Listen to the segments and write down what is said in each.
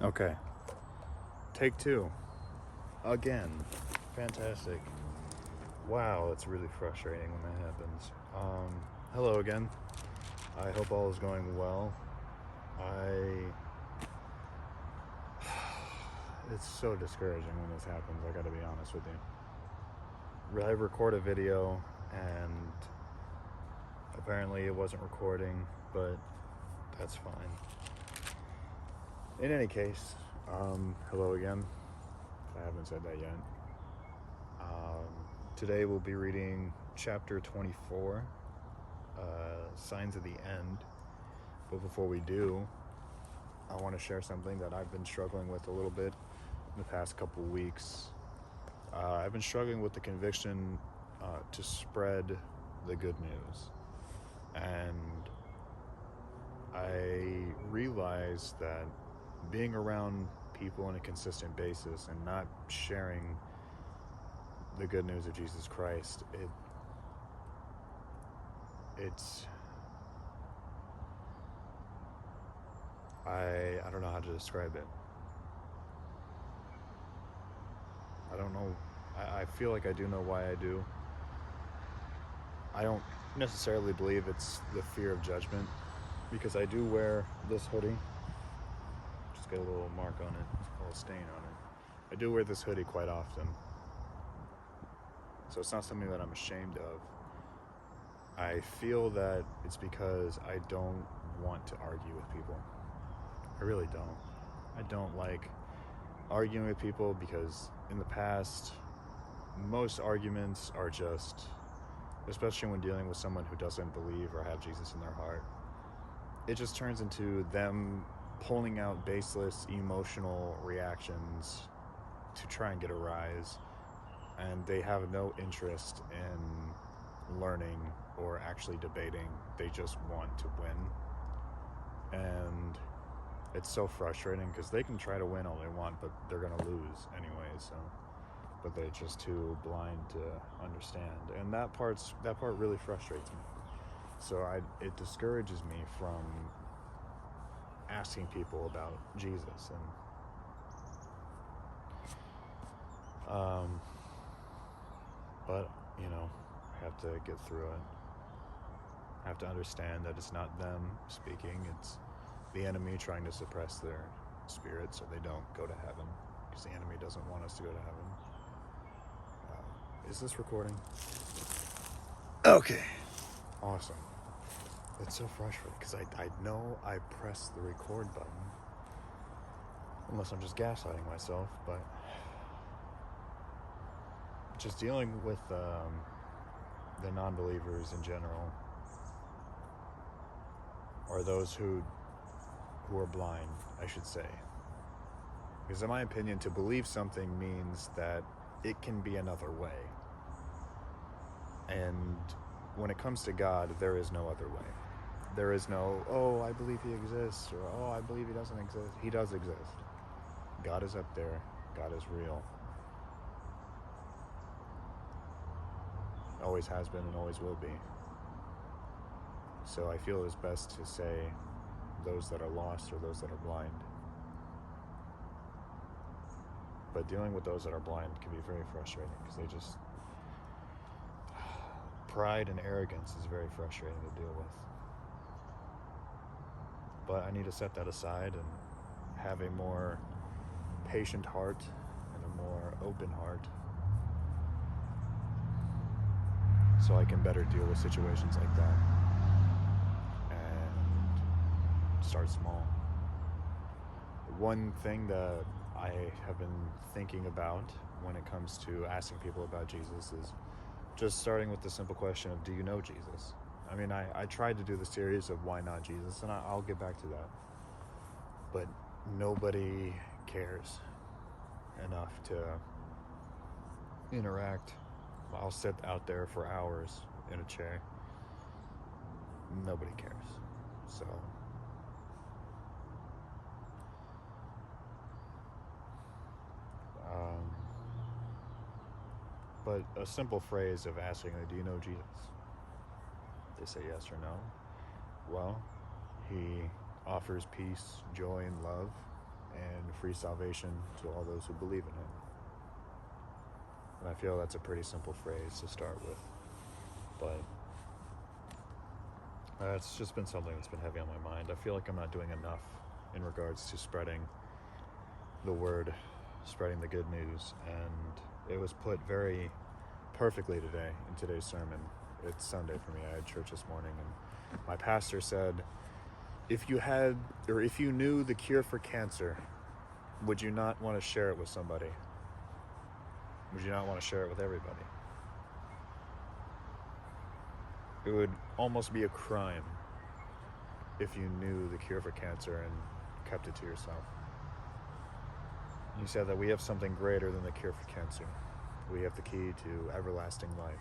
Okay. Take two. Again. Fantastic. Wow, it's really frustrating when that happens. Hello again. I hope all is going well. It's so discouraging when this happens, I gotta be honest with you. I record a video and apparently it wasn't recording, but that's fine. In any case, hello again, if I haven't said that yet. Today we'll be reading chapter 24, Signs of the End. But before we do, I want to share something that I've been struggling with a little bit in the past couple weeks. I've been struggling with the conviction to spread the good news. And I realized that being around people on a consistent basis and not sharing the good news of Jesus Christ, I don't know how to describe it. I don't know. I feel like I do know why I do. I don't necessarily believe it's the fear of judgment, because I do wear this hoodie. Just got a little mark on it, a little stain on it. I do wear this hoodie quite often. So it's not something that I'm ashamed of. I feel that it's because I don't want to argue with people. I really don't. I don't like arguing with people because in the past, most arguments are just, especially when dealing with someone who doesn't believe or have Jesus in their heart, it just turns into them pulling out baseless emotional reactions to try and get a rise, and they have no interest in learning or actually debating. They just want to win. And it's so frustrating because they can try to win all they want, but they're going to lose anyway. So, but they're just too blind to understand, and that part really frustrates me. So it discourages me from asking people about Jesus, and but I have to get through it. I have to understand that it's not them speaking, it's the enemy trying to suppress their spirit so they don't go to heaven, because the enemy doesn't want us to go to heaven. Is this recording? Okay. Awesome. It's so frustrating because I know I pressed the record button, unless I'm just gaslighting myself, but just dealing with the non-believers in general, or those who are blind, I should say. Because in my opinion, to believe something means that it can be another way. And when it comes to God, there is no other way. There is no, oh, I believe he exists, or oh, I believe he doesn't exist. He does exist. God is up there. God is real. Always has been and always will be. So I feel it is best to say those that are lost or those that are blind. But dealing with those that are blind can be very frustrating because they just... pride and arrogance is very frustrating to deal with. But I need to set that aside and have a more patient heart and a more open heart, so I can better deal with situations like that and start small. One thing that I have been thinking about when it comes to asking people about Jesus is just starting with the simple question of, do you know Jesus? I mean, I tried to do the series of why not Jesus, and I'll get back to that. But nobody cares enough to interact. I'll sit out there for hours in a chair. Nobody cares. So but a simple phrase of asking, do you know Jesus? They say yes or no. Well, he offers peace, joy, and love, and free salvation to all those who believe in him. And I feel that's a pretty simple phrase to start with. But it's just been something that's been heavy on my mind. I feel like I'm not doing enough in regards to spreading the word, spreading the good news. And it was put very perfectly today in today's sermon. It's Sunday for me. I had church this morning, and my pastor said, if you knew the cure for cancer, would you not want to share it with somebody? Would you not want to share it with everybody? It would almost be a crime if you knew the cure for cancer and kept it to yourself. He said that we have something greater than the cure for cancer. We have the key to everlasting life.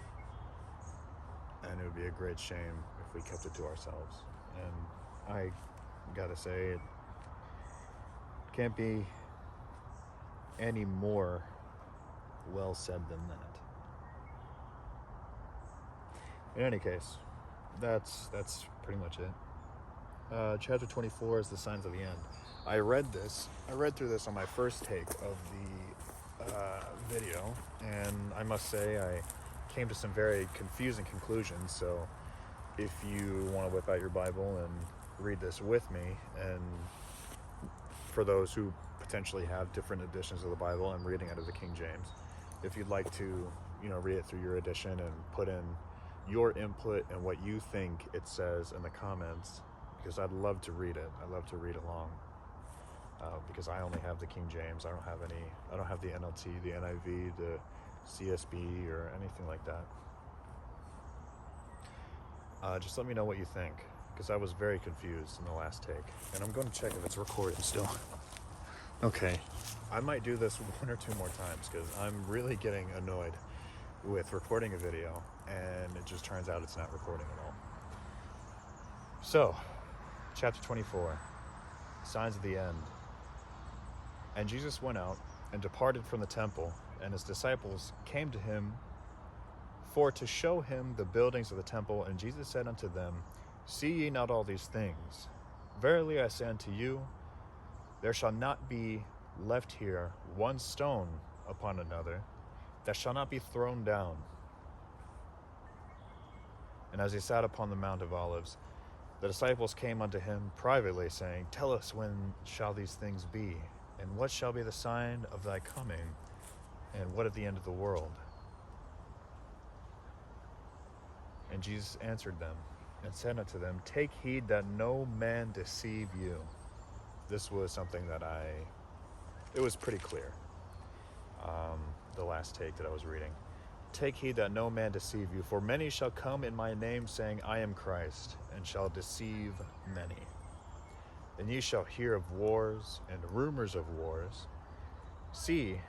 And it would be a great shame if we kept it to ourselves. And I gotta say, it can't be any more well said than that. In any case, that's pretty much it. Chapter 24 is the signs of the end. I read through this on my first take of the video, and I must say I came to some very confusing conclusions. So if you want to whip out your Bible and read this with me, and for those who potentially have different editions of the Bible, I'm reading out of the King James. If you'd like to, read it through your edition and put in your input and what you think it says in the comments, because I'd love to read it. I love to read along, because I only have the King James. I don't have the NLT, the NIV, the CSB, or anything like that. Just let me know what you think, because I was very confused in the last take, and I'm going to check if it's recording still. Okay, I might do this one or two more times, because I'm really getting annoyed with recording a video, and it just turns out it's not recording at all. So, chapter 24, signs of the end. And Jesus went out and departed from the temple, and his disciples came to him for to show him the buildings of the temple. And Jesus said unto them, See ye not all these things? Verily I say unto you, there shall not be left here one stone upon another that shall not be thrown down. And as he sat upon the Mount of Olives, the disciples came unto him privately, saying, Tell us, when shall these things be? And what shall be the sign of thy coming? And what of the end of the world? And Jesus answered them and said unto them, Take heed that no man deceive you. This was something that it was pretty clear, the last take that I was reading. Take heed that no man deceive you, for many shall come in my name, saying, I am Christ, and shall deceive many. And ye shall hear of wars and rumors of wars. See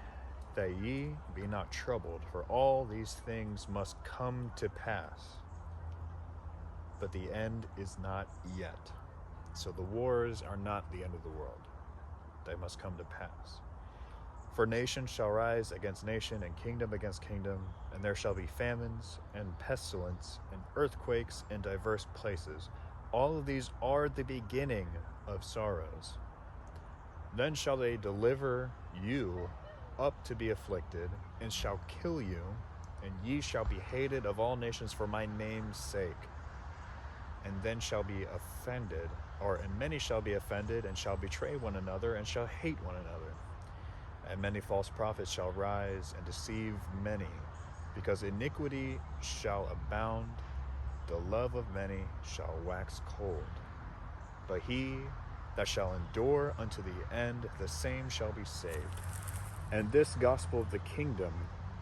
that ye be not troubled, for all these things must come to pass, but the end is not yet. So the wars are not the end of the world. They must come to pass. For nation shall rise against nation, and kingdom against kingdom, and there shall be famines and pestilence and earthquakes in diverse places. All of these are the beginning of sorrows. Then shall they deliver you up to be afflicted, and shall kill you, and ye shall be hated of all nations for my name's sake. And then shall be offended, and many shall be offended, and shall betray one another, and shall hate one another. And many false prophets shall rise and deceive many, because iniquity shall abound, the love of many shall wax cold. But he that shall endure unto the end, the same shall be saved. And this gospel of the kingdom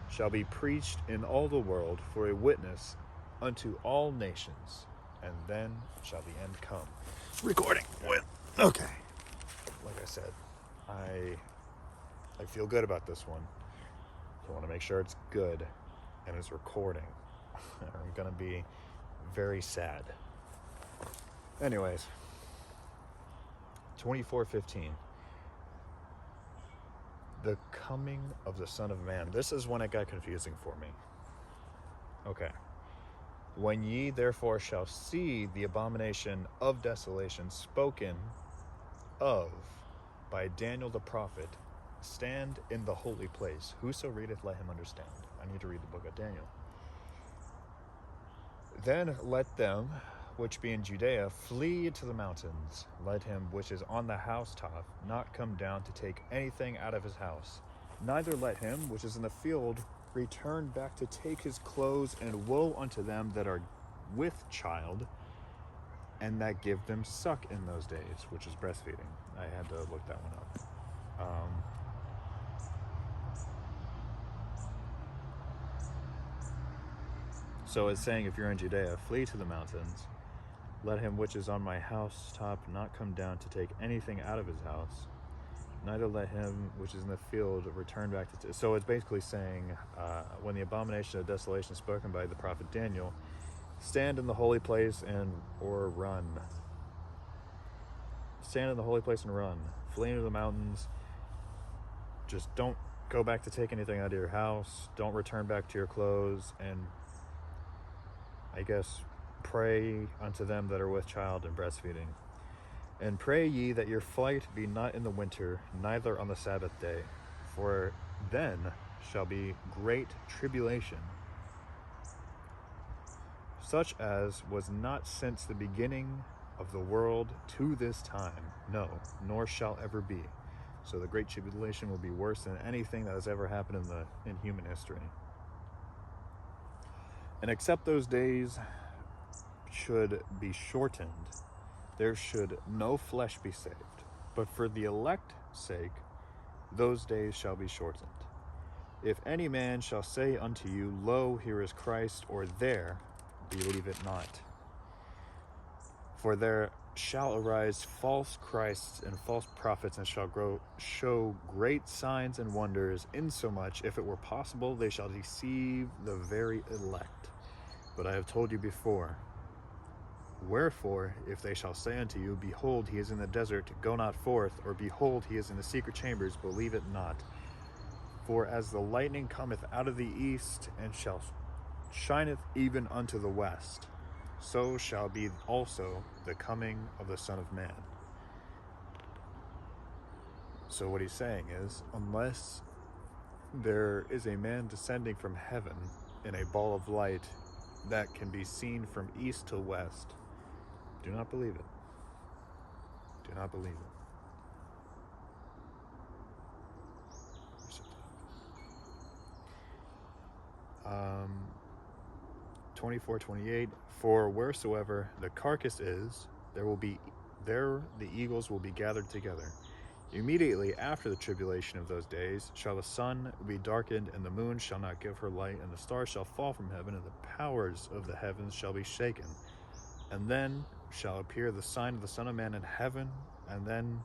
shall be preached in all the world for a witness unto all nations, and then shall the end come. Recording. Okay. Like I said, I feel good about this one. I want to make sure it's good and it's recording. I'm going to be very sad. Anyways, 24:15. The coming of the Son of Man. This is when it got confusing for me. Okay. When ye therefore shall see the abomination of desolation spoken of by Daniel the prophet, stand in the holy place. Whoso readeth, let him understand. I need to read the book of Daniel. Then let them which be in Judea flee to the mountains. Let him which is on the housetop not come down to take anything out of his house. Neither let him which is in the field return back to take his clothes, and woe unto them that are with child, and that give them suck in those days, which is breastfeeding. I had to look that one up. So it's saying, if you're in Judea, flee to the mountains. Let him which is on my housetop not come down to take anything out of his house. Neither let him which is in the field return back to... So it's basically saying, when the abomination of desolation is spoken by the prophet Daniel, stand in the holy place or run. Stand in the holy place and run. Flee into the mountains. Just don't go back to take anything out of your house. Don't return back to your clothes. And I guess pray unto them that are with child and breastfeeding. And pray ye that your flight be not in the winter, neither on the Sabbath day. For then shall be great tribulation, such as was not since the beginning of the world to this time, no, nor shall ever be. So the great tribulation will be worse than anything that has ever happened in human history. And except those days should be shortened, there should no flesh be saved. But for the elect's sake, those days shall be shortened. If any man shall say unto you, Lo, here is Christ, or there, believe it not. For there shall arise false Christs and false prophets, and shall show great signs and wonders, insomuch, if it were possible, they shall deceive the very elect. But I have told you before. Wherefore, if they shall say unto you, Behold, he is in the desert, go not forth, or Behold, he is in the secret chambers, believe it not. For as the lightning cometh out of the east, and shineth even unto the west, so shall be also the coming of the Son of Man. So what he's saying is, unless there is a man descending from heaven in a ball of light that can be seen from east to west, do not believe it. Do not believe it. 24:28. For wheresoever the carcass is, there the eagles will be gathered together. Immediately after the tribulation of those days shall the sun be darkened, and the moon shall not give her light, and the stars shall fall from heaven, and the powers of the heavens shall be shaken. And then shall appear the sign of the Son of Man in heaven, and then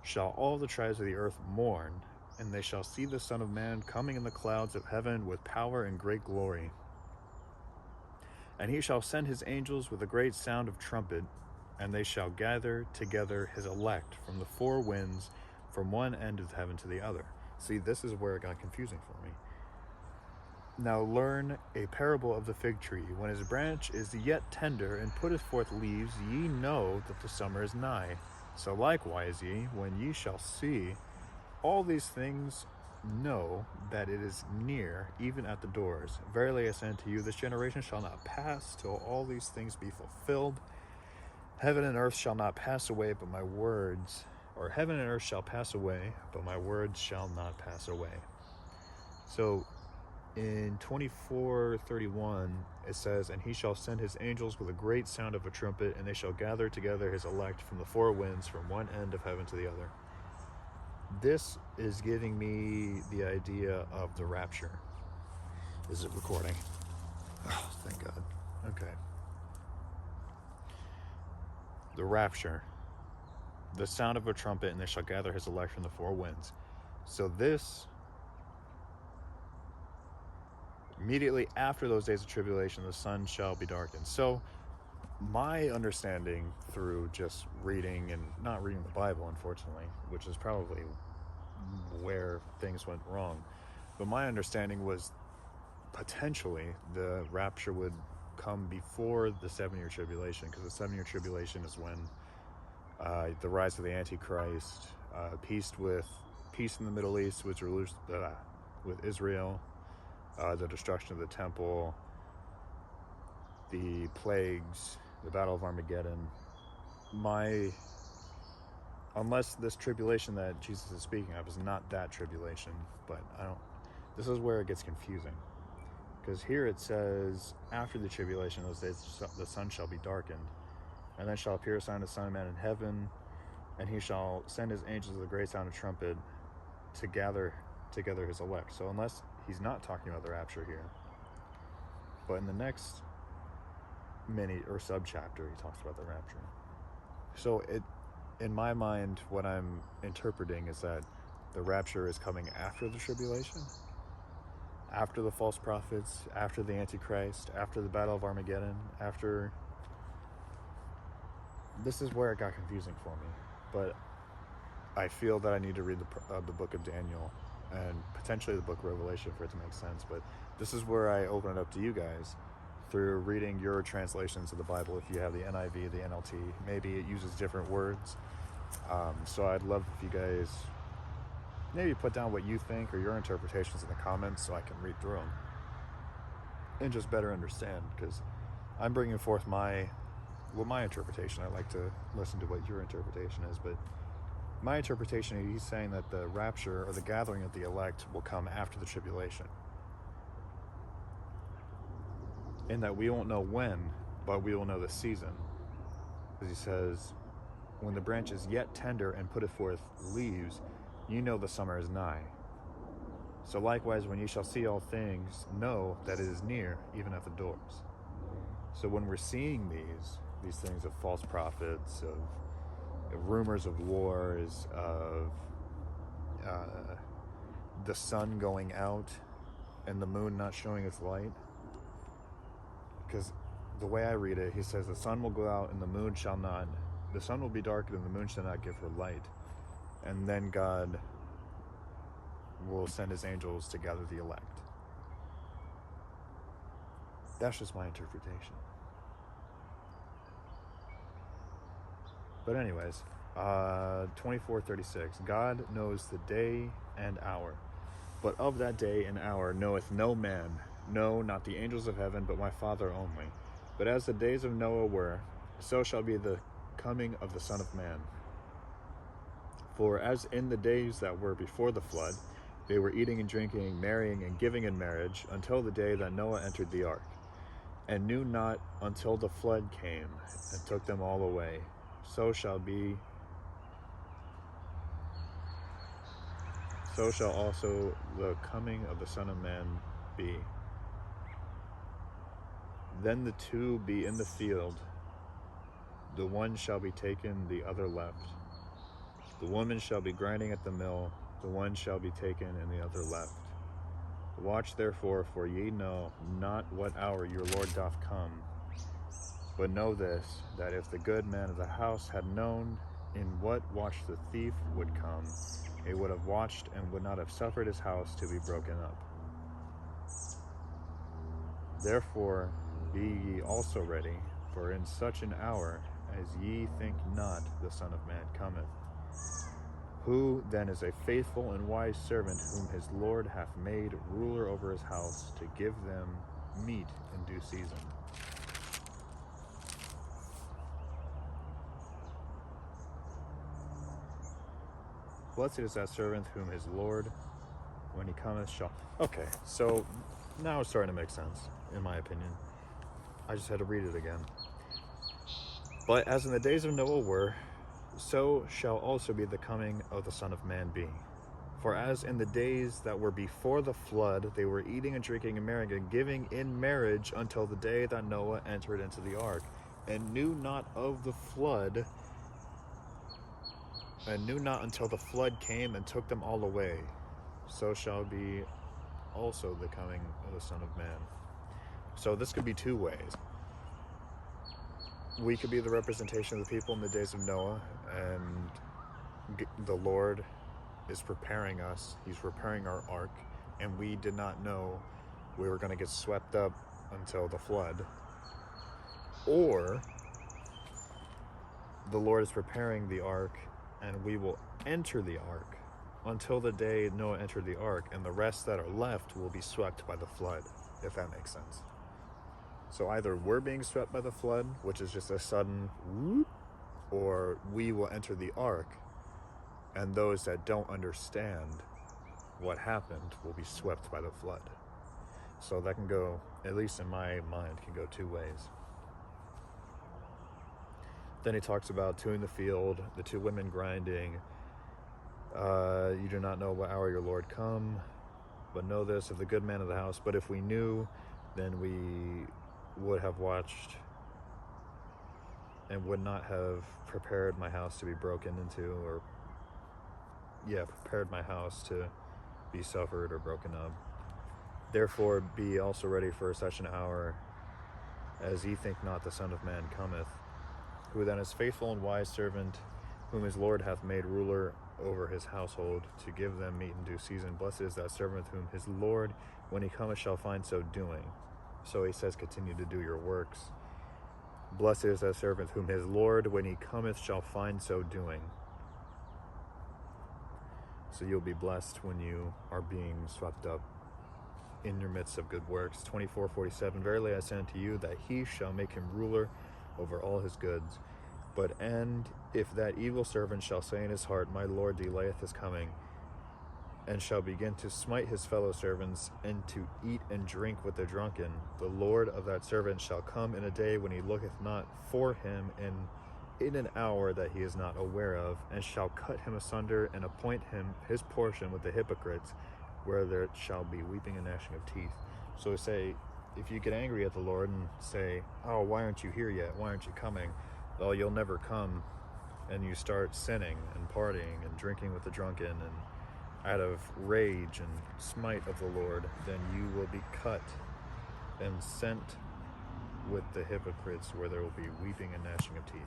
shall all the tribes of the earth mourn, and they shall see the Son of Man coming in the clouds of heaven with power and great glory. And he shall send his angels with a great sound of trumpet, and they shall gather together his elect from the four winds, from one end of heaven to the other. See, this is where it got confusing for me. Now learn a parable of the fig tree. When his branch is yet tender and putteth forth leaves, ye know that the summer is nigh. So likewise ye, when ye shall see all these things, know that it is near, even at the doors. Verily I say unto you, this generation shall not pass till all these things be fulfilled. Heaven and earth shall not pass away, but my words, or heaven and earth shall pass away, but my words shall not pass away. So in 24:31, it says, and he shall send his angels with a great sound of a trumpet, and they shall gather together his elect from the four winds, from one end of heaven to the other. This is giving me the idea of the rapture. Is it recording? Oh, thank God. Okay. The rapture. The sound of a trumpet, and they shall gather his elect from the four winds. So this, immediately after those days of tribulation, the sun shall be darkened. So my understanding through just reading and not reading the Bible, unfortunately, which is probably where things went wrong, but my understanding was potentially the rapture would come before the 7-year tribulation, because the 7-year tribulation is when the rise of the Antichrist, peace in the Middle East with Israel, the destruction of the temple, the plagues, the Battle of Armageddon. Unless this tribulation that Jesus is speaking of is not that tribulation, but this is where it gets confusing. Because here it says, after the tribulation, those days the sun shall be darkened, and then shall appear a sign of the Son of Man in heaven, and he shall send his angels with a great sound of trumpet to gather together his elect. So unless he's not talking about the rapture here, but in the next mini or sub-chapter, he talks about the rapture. So in my mind, what I'm interpreting is that the rapture is coming after the tribulation, after the false prophets, after the Antichrist, after the Battle of Armageddon, after... This is where it got confusing for me, but I feel that I need to read the book of Daniel and potentially the book of Revelation for it to make sense. But this is where I open it up to you guys through reading your translations of the Bible. If you have the NIV, the NLT, maybe it uses different words. So I'd love if you guys maybe put down what you think or your interpretations in the comments so I can read through them and just better understand, because I'm bringing forth my interpretation. I like to listen to what your interpretation is, but my interpretation, he's saying that the rapture or the gathering of the elect will come after the tribulation, and that we won't know when, but we will know the season. Because he says, when the branch is yet tender and putteth forth leaves, you know the summer is nigh. So likewise, when ye shall see all things, know that it is near, even at the doors. So when we're seeing these things of false prophets, of rumors of wars, of the sun going out and the moon not showing its light, because the way I read it, he says the sun will go out and the sun will be darkened and the moon shall not give her light. And then God will send his angels to gather the elect. That's just my interpretation. But anyways, 24:36. God knows the day and hour, but of that day and hour knoweth no man, no, not the angels of heaven, but my Father only. But as the days of Noah were, so shall be the coming of the Son of Man. For as in the days that were before the flood, they were eating and drinking, marrying and giving in marriage, until the day that Noah entered the ark, and knew not until the flood came and took them all away. So shall also the coming of the Son of Man be. Then the two be in the field, the one shall be taken, the other left. The woman shall be grinding at the mill, the one shall be taken, and the other left. Watch therefore, for ye know not what hour your Lord doth come. But know this, that if the good man of the house had known in what watch the thief would come, he would have watched and would not have suffered his house to be broken up. Therefore be ye also ready, for in such an hour as ye think not, the Son of Man cometh. Who then is a faithful and wise servant, whom his Lord hath made ruler over his house, to give them meat in due season? Blessed is that servant whom his Lord, when he cometh, shall... Okay, so now it's starting to make sense, in my opinion. I just had to read it again. But as in the days of Noah were, so shall also be the coming of the Son of Man be. For as in the days that were before the flood, they were eating and drinking and marrying and giving in marriage until the day that Noah entered into the ark, and knew not of the flood, and knew not until the flood came and took them all away. So shall be also the coming of the Son of Man. So this could be two ways. We could be the representation of the people in the days of Noah, and the Lord is preparing us. He's preparing our ark, and we did not know we were going to get swept up until the flood. Or the Lord is preparing the ark and we will enter the ark until the day Noah entered the ark, and the rest that are left will be swept by the flood, if that makes sense. So either we're being swept by the flood, which is just a sudden whoop, or we will enter the ark, and those that don't understand what happened will be swept by the flood. So that can go, at least in my mind, can go two ways. Then he talks about two in the field, the two women grinding. You do not know what hour your Lord come, but know this of the good man of the house. But if we knew, then we would have watched and would not have prepared my house to be broken into, or prepared my house to be suffered or broken up. Therefore be also ready for such an hour, as ye think not the Son of Man cometh. Who then is faithful and wise servant, whom his Lord hath made ruler over his household, to give them meat in due season. Blessed is that servant whom his Lord, when he cometh, shall find so doing. So he says, continue to do your works. Blessed is that servant whom his Lord, when he cometh, shall find so doing. So you'll be blessed when you are being swept up in your midst of good works. 24:47, verily I say unto you, that he shall make him ruler over all his goods. And if that evil servant shall say in his heart, my Lord delayeth his coming, and shall begin to smite his fellow servants, and to eat and drink with the drunken, the Lord of that servant shall come in a day when he looketh not for him, and in an hour that he is not aware of, and shall cut him asunder, and appoint him his portion with the hypocrites, where there shall be weeping and gnashing of teeth. So say, if you get angry at the Lord and say, oh, why aren't you here yet? Why aren't you coming? Well, you'll never come, and you start sinning and partying and drinking with the drunken, and out of rage and smite of the Lord, then you will be cut and sent with the hypocrites, where there will be weeping and gnashing of teeth.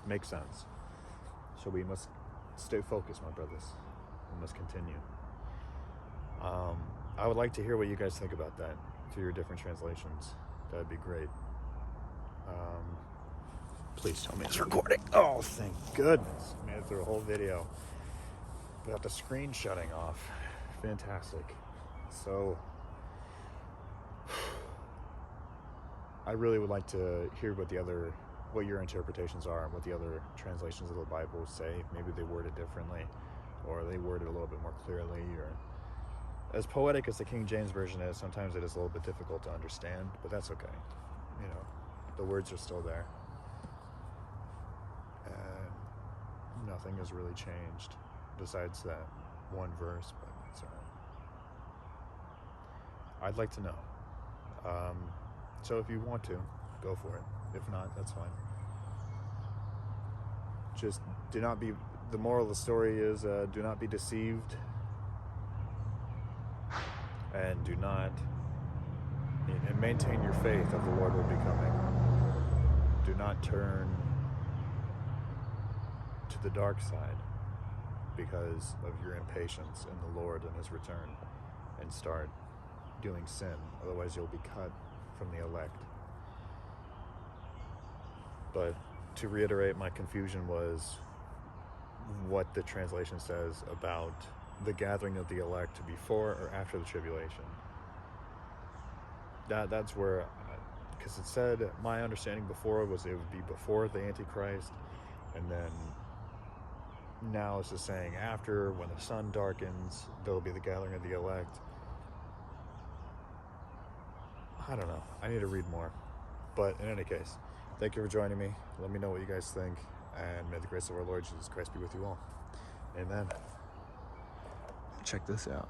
Makes sense. So we must stay focused, my brothers. We must continue. I would like to hear what you guys think about that through your different translations. That'd be great. Please tell me it's recording. Oh, thank goodness. Made it through a whole video without the screen shutting off. Fantastic. So I really would like to hear what your interpretations are, and what the other translations of the Bible say. Maybe they word it differently, or they word it a little bit more clearly, or as poetic as the King James Version is, sometimes it is a little bit difficult to understand, but that's okay. You know, the words are still there. And nothing has really changed besides that one verse, but it's all right. I'd like to know. So if you want to, go for it. If not, that's fine. Just do not be, the moral of the story is, do not be deceived, and do not, and maintain your faith that the Lord will be coming. Do not turn to the dark side because of your impatience in the Lord and his return, and start doing sin. Otherwise you'll be cut from the elect. But to reiterate, my confusion was what the translation says about the gathering of the elect before or after the tribulation. That's where, because it said, my understanding before was it would be before the Antichrist, and then now it's just saying after, when the sun darkens, there'll be the gathering of the elect. I don't know. I need to read more. But in any case, thank you for joining me. Let me know what you guys think, and may the grace of our Lord Jesus Christ be with you all. Amen. Check this out.